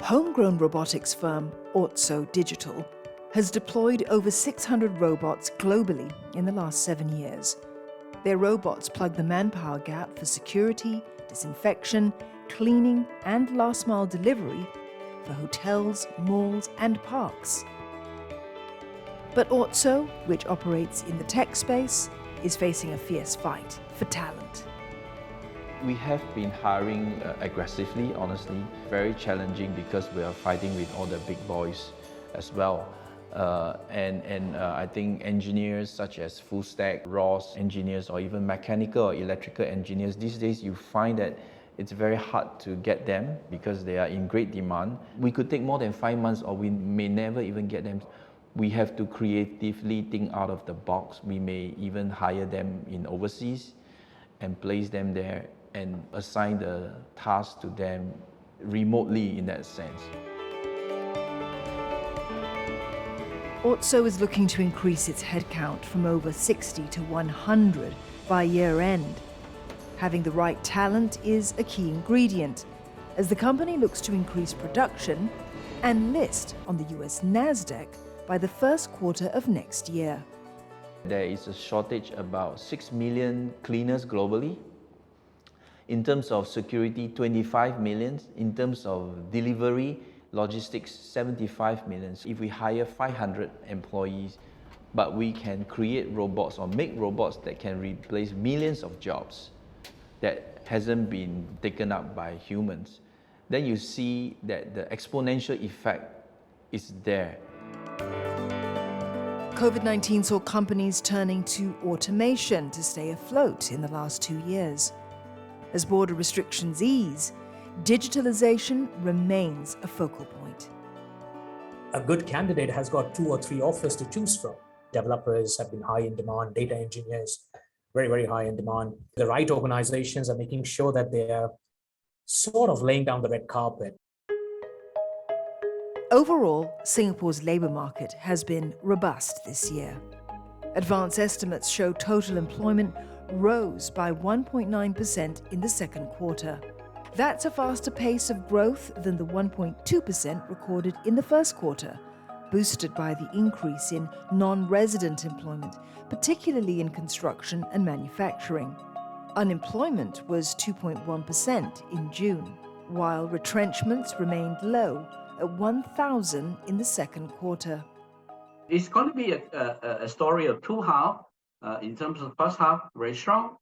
Homegrown robotics firm Orzo Digital has deployed over 600 robots globally in the last 7 years. Their robots plug the manpower gap for security, disinfection, cleaning, and last-mile delivery for hotels, malls, and parks. But Orzo, which operates in the tech space, is facing a fierce fight for talent. We have been hiring aggressively, honestly. Very challenging because we are fighting with all the big boys as well. I think engineers such as full stack, ROS engineers, or even mechanical or electrical engineers, these days you find that it's very hard to get them because they are in great demand. We could take more than 5 months or we may never even get them. We have to creatively think out of the box. We may even hire them in overseas and place them there and assign the task to them remotely in that sense. Orzo is looking to increase its headcount from over 60 to 100 by year end. Having the right talent is a key ingredient, as the company looks to increase production and list on the US NASDAQ by the first quarter of next year. There is a shortage about 6 million cleaners globally. In terms of security, 25 million. In terms of delivery, logistics, 75 million. If we hire 500 employees, but we can create robots or make robots that can replace millions of jobs that hasn't been taken up by humans, then you see that the exponential effect is there. COVID-19 saw companies turning to automation to stay afloat in the last 2 years. As border restrictions ease, digitalisation remains a focal point. A good candidate has got 2 or 3 offers to choose from. Developers have been high in demand, data engineers, very, very high in demand. The right organizations are making sure that they are sort of laying down the red carpet. Overall, Singapore's labour market has been robust this year. Advance estimates show total employment rose by 1.9% in the second quarter. That's a faster pace of growth than the 1.2% recorded in the first quarter, boosted by the increase in non-resident employment, particularly in construction and manufacturing. Unemployment was 2.1% in June, while retrenchments remained low at 1,000 in the second quarter. It's going to be a story of 2 halves. In terms of first half, very strong.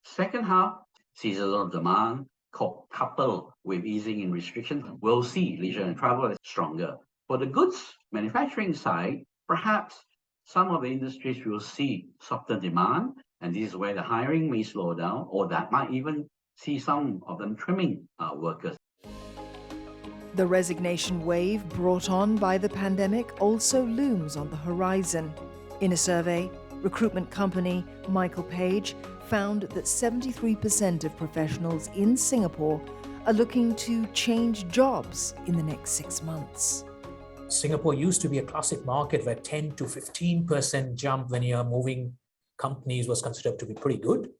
Second half, seasonal demand coupled with easing in restrictions, we'll see leisure and travel is stronger. For the goods manufacturing side, perhaps some of the industries will see softer demand, and this is where the hiring may slow down, or that might even see some of them trimming workers. The resignation wave brought on by the pandemic also looms on the horizon. In a survey, recruitment company Michael Page found that 73% of professionals in Singapore are looking to change jobs in the next 6 months. Singapore used to be a classic market where 10 to 15% jump when you're moving companies was considered to be pretty good.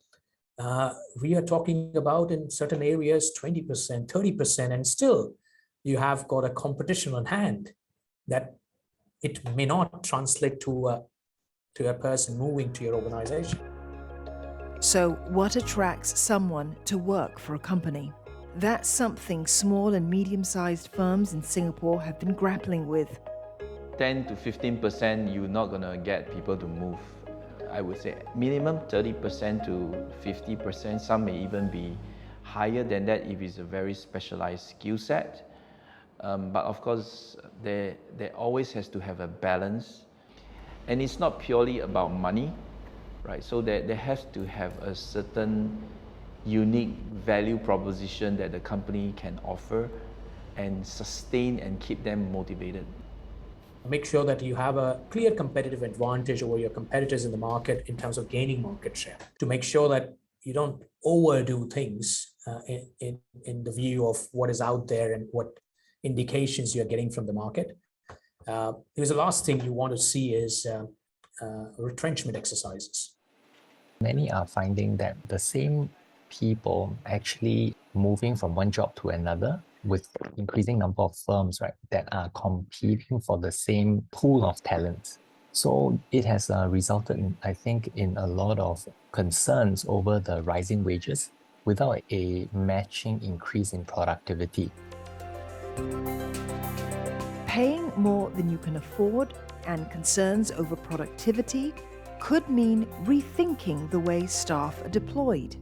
We are talking about in certain areas 20%, 30%, and still you have got a competition on hand that it may not translate to a person moving to your organization. So what attracts someone to work for a company? That's something small and medium-sized firms in Singapore have been grappling with. 10 to 15%, you're not going to get people to move. I would say minimum 30% to 50%. Some may even be higher than that if it's a very specialized skill set. But of course, there always has to have a balance. And it's not purely about money, right? So there has to have a certain unique value proposition that the company can offer and sustain and keep them motivated. Make sure that you have a clear competitive advantage over your competitors in the market in terms of gaining market share. To make sure that you don't overdo things in the view of what is out there and what indications you're getting from the market. Because the last thing you want to see is retrenchment exercises. Many are finding that the same people actually moving from one job to another with increasing number of firms, right, that are competing for the same pool of talents. So it has resulted in, I think, in a lot of concerns over the rising wages without a matching increase in productivity. Paying more than you can afford and concerns over productivity could mean rethinking the way staff are deployed.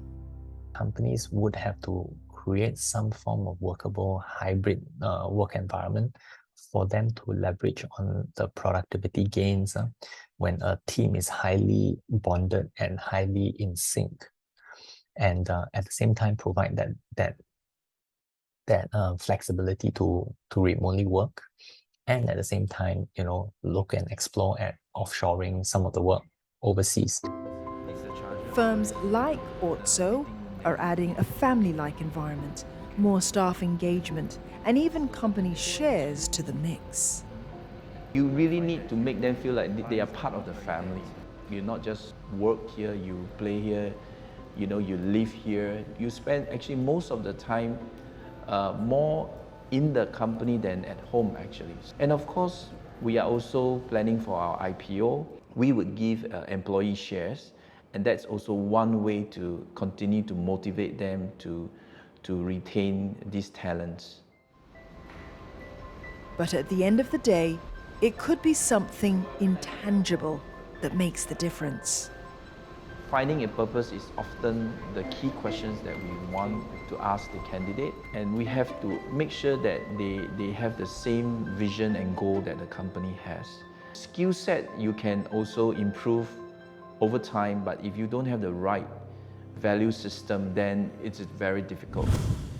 Companies would have to create some form of workable hybrid work environment for them to leverage on the productivity gains when a team is highly bonded and highly in sync, and at the same time provide that flexibility to remotely work, and at the same time, look and explore at offshoring some of the work overseas. Firms like Orzo are adding a family-like environment, more staff engagement, and even company shares to the mix. You really need to make them feel like they are part of the family. You not just work here, you play here, you live here. You spend actually most of the time more in the company than at home actually. And of course, we are also planning for our IPO. We would give employee shares, and that's also one way to continue to motivate them to retain these talents. But at the end of the day, it could be something intangible that makes the difference. Finding a purpose is often the key questions that we want to ask the candidate, and we have to make sure that they have the same vision and goal that the company has. Skill set you can also improve over time, but if you don't have the right value system, then it's very difficult.